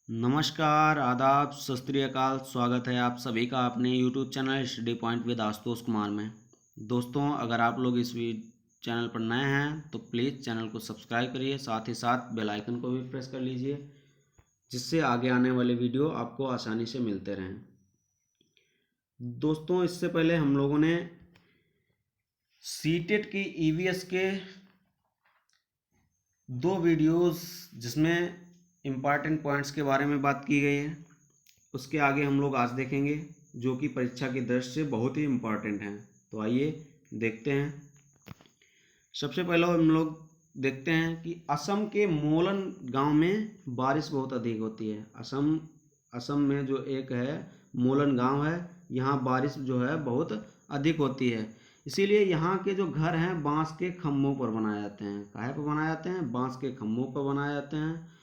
नमस्कार, आदाब, सत श्री अकाल। स्वागत है आप सभी का अपने YouTube channel study point with Ashutosh Kumar में। दोस्तों, अगर आप लोग इस चैनल पर नए हैं तो प्लीज़ चैनल को सब्सक्राइब करिए, साथ ही साथ बेल आइकन को भी प्रेस कर लीजिए, जिससे आगे आने वाले वीडियो आपको आसानी से मिलते रहें। दोस्तों, इससे पहले हम लोगों ने सीटेट की EVS के 2 वीडियोस जिसमें इम्पॉर्टेंट पॉइंट्स के बारे में बात की गई है, उसके आगे हम लोग आज देखेंगे, जो कि परीक्षा की दृष्टि से बहुत ही इम्पॉर्टेंट हैं। तो आइए देखते हैं। सबसे पहले हम लोग देखते हैं कि असम के मोलन गांव में बारिश बहुत अधिक होती है। असम में जो एक है मोलन गांव है, यहाँ बारिश जो है बहुत अधिक होती है। इसीलिए यहाँ के जो घर हैं बांस के खम्भों पर बनाए जाते हैं। काहे पर बनाए जाते हैं? बांस के खम्भों पर बनाए जाते हैं।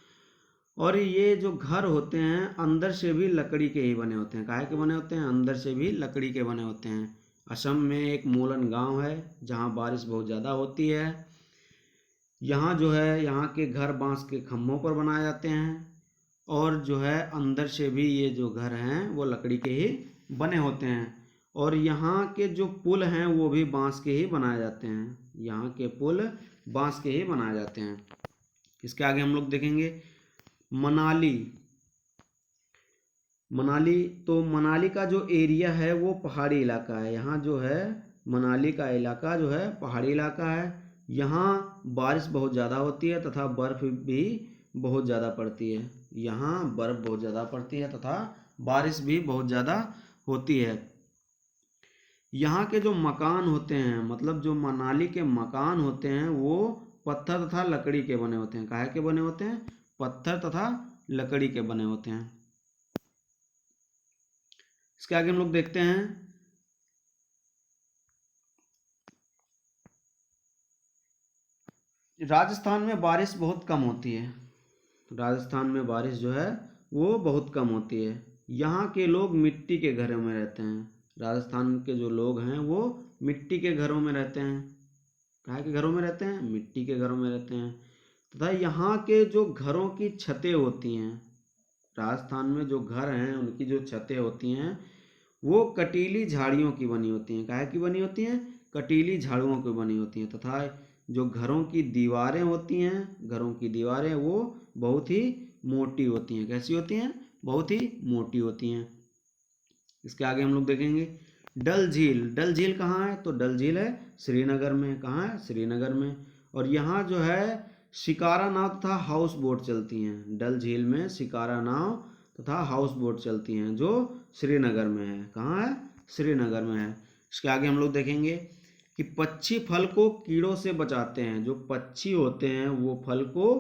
और ये जो घर होते हैं अंदर से भी लकड़ी के ही बने होते हैं। काहे के बने होते हैं? अंदर से भी लकड़ी के बने होते हैं। असम में एक मोलन गांव है जहाँ बारिश बहुत ज़्यादा होती है। यहाँ जो है यहाँ के घर बांस के खम्भों पर बनाए जाते हैं, और जो है अंदर से भी ये जो घर हैं वो लकड़ी के ही बने होते हैं। और यहाँ के जो पुल हैं वो भी बांस के ही बनाए जाते हैं। यहाँ के पुल बांस के ही बनाए जाते हैं। इसके आगे हम लोग देखेंगे मनाली। तो मनाली का जो एरिया है वो पहाड़ी इलाका है। यहाँ जो है मनाली का इलाका जो है पहाड़ी इलाका है। यहाँ बारिश बहुत ज़्यादा होती है तथा बर्फ़ भी बहुत ज़्यादा पड़ती है। यहाँ बर्फ़ बहुत ज़्यादा पड़ती है तथा बारिश भी बहुत ज़्यादा होती है। यहाँ के जो मकान होते हैं, मतलब जो मनाली के मकान होते हैं, वो पत्थर तथा लकड़ी के बने होते हैं। काहे के बने होते हैं? पत्थर तथा लकड़ी के बने होते हैं। इसके आगे हम लोग देखते हैं राजस्थान में बारिश बहुत कम होती है। राजस्थान में बारिश जो है वो बहुत कम होती है। यहाँ के लोग मिट्टी के घरों में रहते हैं। राजस्थान के जो लोग हैं वो मिट्टी के घरों में रहते हैं। काहे के घरों में रहते हैं? मिट्टी के घरों में रहते हैं। तथा यहाँ के जो घरों की छतें होती हैं, राजस्थान में जो घर हैं उनकी जो छतें होती हैं वो कटीली झाड़ियों की बनी होती हैं। काहे की बनी होती हैं? कटीली झाड़ियों की बनी होती हैं। तथा जो घरों की दीवारें होती हैं, घरों की दीवारें वो बहुत ही मोटी होती हैं। कैसी होती हैं? बहुत ही मोटी होती हैं। इसके आगे हम लोग देखेंगे डल झील। डल झील कहाँ है? तो डल झील है श्रीनगर में। कहाँ है? श्रीनगर में। और यहाँ जो है शिकारा नाव तथा हाउस बोट चलती हैं। डल झील में शिकारा नाव तथा हाउस बोट चलती हैं, जो श्रीनगर में है। कहाँ है? श्रीनगर में है। इसके आगे हम लोग देखेंगे कि पक्षी फल को कीड़ों से बचाते हैं। जो पक्षी होते हैं वो फल को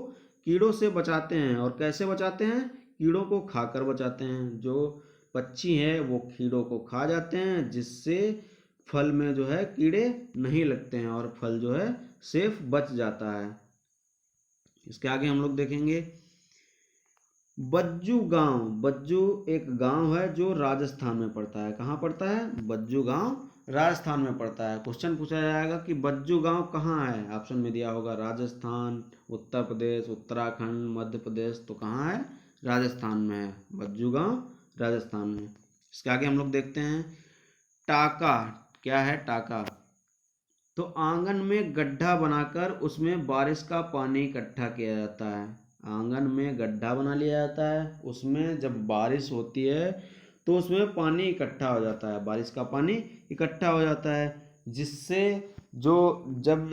कीड़ों से बचाते हैं। और कैसे बचाते हैं? कीड़ों को खाकर बचाते हैं। जो पक्षी हैं वो कीड़ों को खा जाते हैं, जिससे फल में जो है कीड़े नहीं लगते हैं और फल जो है सेफ बच जाता है। इसके आगे हम लोग देखेंगे बज्जू गांव। बज्जू एक गांव है जो राजस्थान में पड़ता है। कहाँ पड़ता है? बज्जू गांव राजस्थान में पड़ता है। क्वेश्चन पूछा जाएगा कि बज्जू गांव कहाँ है? ऑप्शन में दिया होगा राजस्थान, उत्तर प्रदेश, उत्तराखंड, मध्य प्रदेश। तो कहाँ है? राजस्थान में है। बज्जू गांव राजस्थान में। इसके आगे हम लोग देखते हैं टाका। क्या है टाका? तो आंगन में गड्ढा बनाकर उसमें बारिश का पानी इकट्ठा किया जाता है। आंगन में गड्ढा बना लिया जाता है, उसमें जब बारिश होती है तो उसमें पानी इकट्ठा हो जाता है। बारिश का पानी इकट्ठा हो जाता है, जिससे जब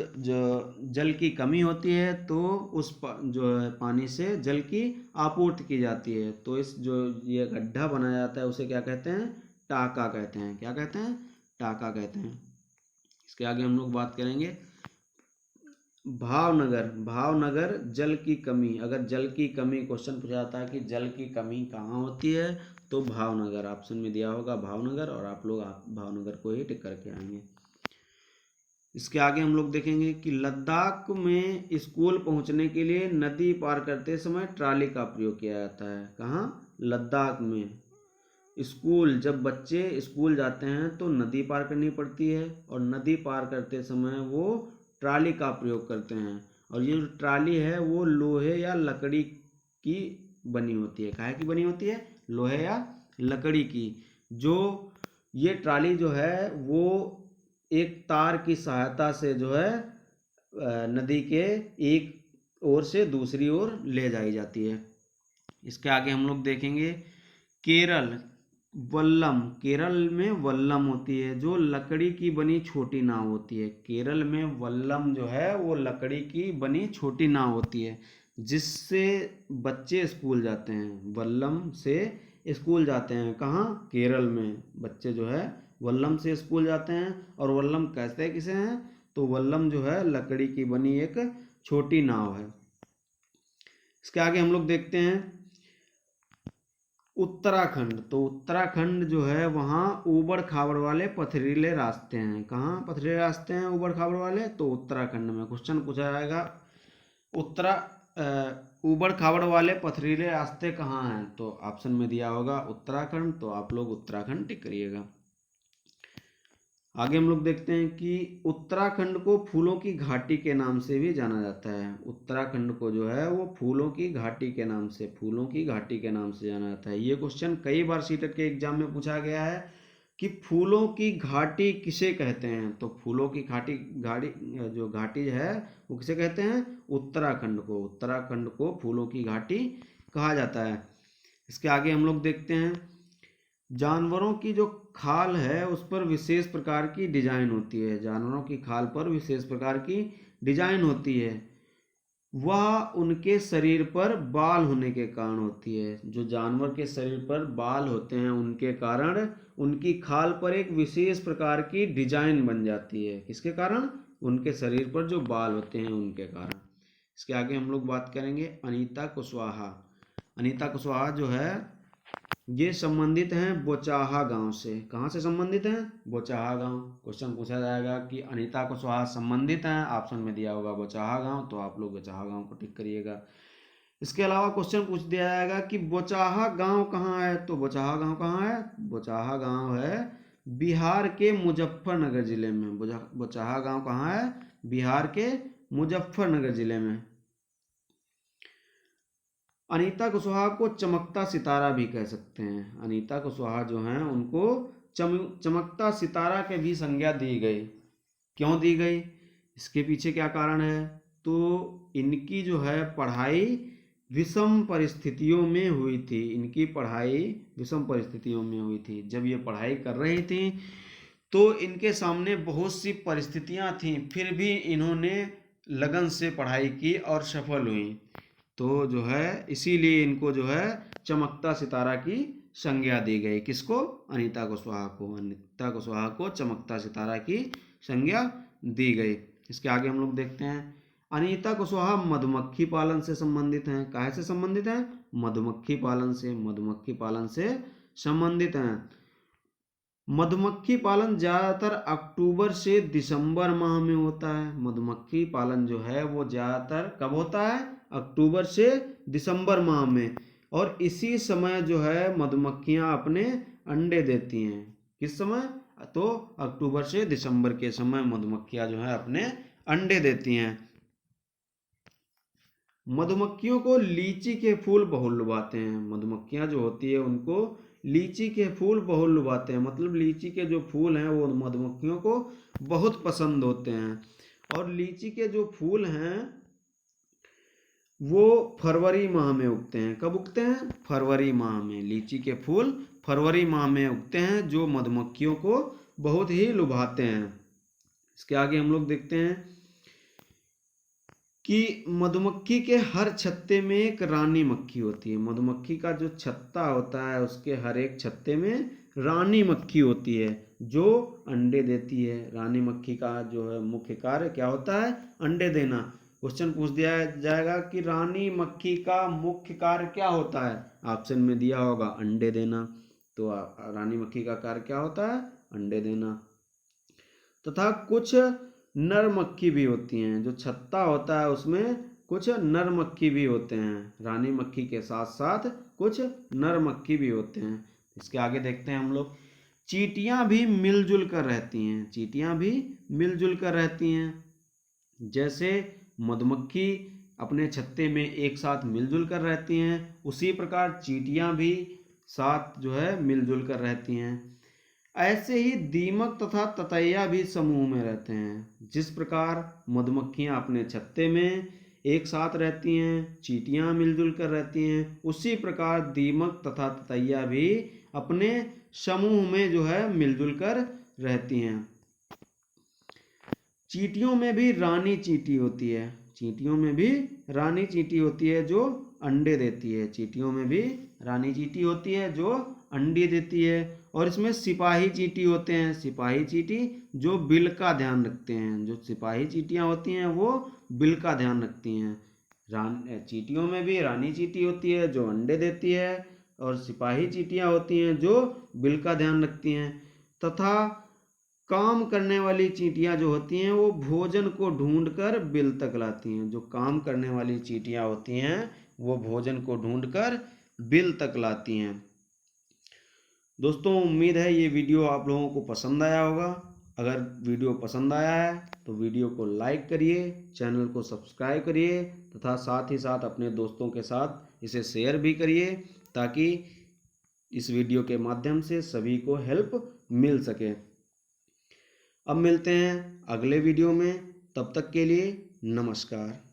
जल की कमी होती है तो जो है पानी से जल की आपूर्ति की जाती है। तो इस जो ये गड्ढा बनाया जाता है उसे क्या कहते हैं? टाका कहते हैं। क्या कहते हैं? टाका कहते हैं। इसके आगे हम लोग बात करेंगे भावनगर। भावनगर जल की कमी। अगर जल की कमी क्वेश्चन पूछा जाता है कि जल की कमी कहाँ होती है, तो भावनगर। ऑप्शन में दिया होगा भावनगर, और आप लोग भावनगर को ही टिक करके आएंगे। इसके आगे हम लोग देखेंगे कि लद्दाख में स्कूल पहुंचने के लिए नदी पार करते समय ट्राली का प्रयोग किया जाता है। कहाँ? लद्दाख में जब बच्चे स्कूल जाते हैं तो नदी पार करनी पड़ती है, और नदी पार करते समय वो ट्राली का प्रयोग करते हैं। और ये जो ट्राली है वो लोहे या लकड़ी की बनी होती है। काहे की बनी होती है? लोहे या लकड़ी की। जो ये ट्राली जो है वो एक तार की सहायता से जो है नदी के एक ओर से दूसरी ओर ले जाई जाती है। इसके आगे हम लोग देखेंगे केरल वल्लम। केरल में वल्लम होती है जो लकड़ी की बनी छोटी नाव होती है। केरल में वल्लम जो है वो लकड़ी की बनी छोटी नाव होती है जिससे बच्चे स्कूल जाते हैं। वल्लम से स्कूल जाते हैं। कहाँ? केरल में बच्चे जो है वल्लम से स्कूल जाते हैं। और वल्लम कहते किसे हैं? तो वल्लम जो है लकड़ी की बनी एक छोटी नाव है। इसके आगे हम लोग देखते हैं उत्तराखंड। तो उत्तराखंड जो है वहाँ ऊबड़ खाबड़ वाले पथरीले रास्ते हैं। कहाँ पथरीले रास्ते हैं ऊबड़ खाबड़ वाले? तो उत्तराखंड में। क्वेश्चन पूछा जाएगा ऊबड़ खाबड़ वाले पथरीले रास्ते कहाँ हैं? तो ऑप्शन में दिया होगा उत्तराखंड, तो आप लोग उत्तराखंड टिक करिएगा। आगे हम लोग देखते हैं कि उत्तराखंड को फूलों की घाटी के नाम से भी जाना जाता है। उत्तराखंड को जो है वो फूलों की घाटी के नाम से जाना जाता है। ये क्वेश्चन कई बार सीटेट के एग्जाम में पूछा गया है कि फूलों की घाटी किसे कहते हैं? तो फूलों की घाटी जो घाटी है वो किसे कहते हैं? उत्तराखंड को। उत्तराखंड को फूलों की घाटी कहा जाता है। इसके आगे हम लोग देखते हैं जानवरों की जो खाल है उस पर विशेष प्रकार की डिजाइन होती है। जानवरों की खाल पर विशेष प्रकार की डिजाइन होती है। वह उनके शरीर पर बाल होने के कारण होती है। जो जानवर के शरीर पर बाल होते हैं उनके कारण उनकी खाल पर एक विशेष प्रकार की डिजाइन बन जाती है। किसके कारण? उनके शरीर पर जो बाल होते हैं उनके कारण। इसके आगे हम लोग बात करेंगे अनीता कुशवाहा। अनीता कुशवाहा जो है ये संबंधित हैं बोचाहा गांव से। कहाँ से संबंधित हैं? बोचाहा गांव। क्वेश्चन पूछा जाएगा कि अनीता कुशवाहा संबंधित हैं, ऑप्शन में दिया होगा बोचाहा गांव, तो आप लोग बोचाहा गांव को टिक करिएगा। इसके अलावा क्वेश्चन पूछ दिया जाएगा कि बोचाहा गांव कहाँ है? तो बोचाहा गांव कहाँ है? बोचाहा गांव है बिहार के मुजफ्फरनगर जिले में। बोचाहा गांव कहाँ है? बिहार के मुजफ्फरनगर जिले में। अनीता कुशवाहा को चमकता सितारा भी कह सकते हैं। अनीता कुशवाहा जो हैं उनको चमकता सितारा के भी संज्ञा दी गई। क्यों दी गई? इसके पीछे क्या कारण है? तो इनकी जो है पढ़ाई विषम परिस्थितियों में हुई थी। इनकी पढ़ाई विषम परिस्थितियों में हुई थी। जब ये पढ़ाई कर रही थी तो इनके सामने बहुत सी परिस्थितियां थीं, फिर भी इन्होंने लगन से पढ़ाई की और सफल हुई। तो जो है इसीलिए इनको जो है चमकता सितारा की संज्ञा दी गई। किसको? अनीता कुशवाहा को। अनीता कुशवाहा को चमकता सितारा की संज्ञा दी गई। इसके आगे हम लोग देखते हैं अनीता कुशवाहा मधुमक्खी पालन से संबंधित हैं। काहे से संबंधित हैं? मधुमक्खी पालन से। मधुमक्खी पालन से संबंधित हैं। मधुमक्खी पालन ज्यादातर अक्टूबर से दिसंबर माह में होता है। मधुमक्खी पालन जो है वो ज्यादातर कब होता है? अक्टूबर से दिसंबर माह में। और इसी समय जो है मधुमक्खियां अपने अंडे देती हैं। किस समय? तो अक्टूबर से दिसंबर के समय मधुमक्खियां जो है अपने अंडे देती हैं। मधुमक्खियों को लीची के फूल बहुत लुभाते हैं। मधुमक्खियां जो होती है उनको लीची के फूल बहुत लुभाते हैं। मतलब लीची के जो फूल हैं वो मधुमक्खियों को बहुत पसंद होते हैं। और लीची के जो फूल हैं वो फरवरी माह में उगते हैं। कब उगते हैं? फरवरी माह में। लीची के फूल फरवरी माह में उगते हैं जो मधुमक्खियों को बहुत ही लुभाते हैं। इसके आगे हम लोग देखते हैं कि मधुमक्खी के हर छत्ते में एक रानी मक्खी होती है। मधुमक्खी का जो छत्ता होता है उसके हर एक छत्ते में रानी मक्खी होती है जो अंडे देती है। रानी मक्खी का जो है मुख्य कार्य क्या होता है? अंडे देना। क्वेश्चन पूछ दिया जाएगा कि रानी मक्खी का मुख्य कार्य क्या होता है? ऑप्शन में दिया होगा अंडे देना। तो रानी मक्खी का कार्य क्या होता है? अंडे देना। तथा कुछ नर मक्खी भी होती हैं। जो छत्ता होता है उसमें कुछ नर मक्खी भी होते हैं। रानी मक्खी के साथ साथ कुछ नर मक्खी भी होते हैं। इसके आगे देखते हैं हम लोग चींटियां भी मिलजुल कर रहती हैं। चींटियां भी मिलजुल कर रहती हैं। जैसे मधुमक्खी अपने छत्ते में एक साथ मिलजुल कर रहती हैं, उसी प्रकार चींटियां भी साथ जो है मिलजुल कर रहती हैं। ऐसे ही दीमक तथा ततैया भी समूह में रहते हैं। जिस प्रकार मधुमक्खियां अपने छत्ते में एक साथ रहती हैं, चींटियां मिलजुल कर रहती हैं, उसी प्रकार दीमक तथा ततैया भी अपने समूह में जो है मिलजुल कर रहती हैं। चींटियों में भी रानी चींटी होती है। चींटियों में भी रानी चींटी होती है जो अंडे देती है। चींटियों में भी रानी चींटी होती है जो अंडे देती है। और इसमें सिपाही चींटी होते हैं। सिपाही चींटी जो बिल का ध्यान रखते हैं। जो सिपाही चींटियां होती हैं वो बिल का ध्यान रखती हैं। चींटियों में भी रानी चींटी होती है जो अंडे देती है, और सिपाही चींटियां होती हैं जो बिल का ध्यान रखती हैं। तथा काम करने वाली चींटियां जो होती हैं वो भोजन को ढूंढकर बिल तक लाती हैं। जो काम करने वाली चींटियां होती हैं वो भोजन को ढूंढकर बिल तक लाती हैं। दोस्तों, उम्मीद है ये वीडियो आप लोगों को पसंद आया होगा। अगर वीडियो पसंद आया है तो वीडियो को लाइक करिए, चैनल को सब्सक्राइब करिए तथा साथ ही साथ अपने दोस्तों के साथ इसे शेयर भी करिए, ताकि इस वीडियो के माध्यम से सभी को हेल्प मिल सके। अब मिलते हैं अगले वीडियो में, तब तक के लिए नमस्कार।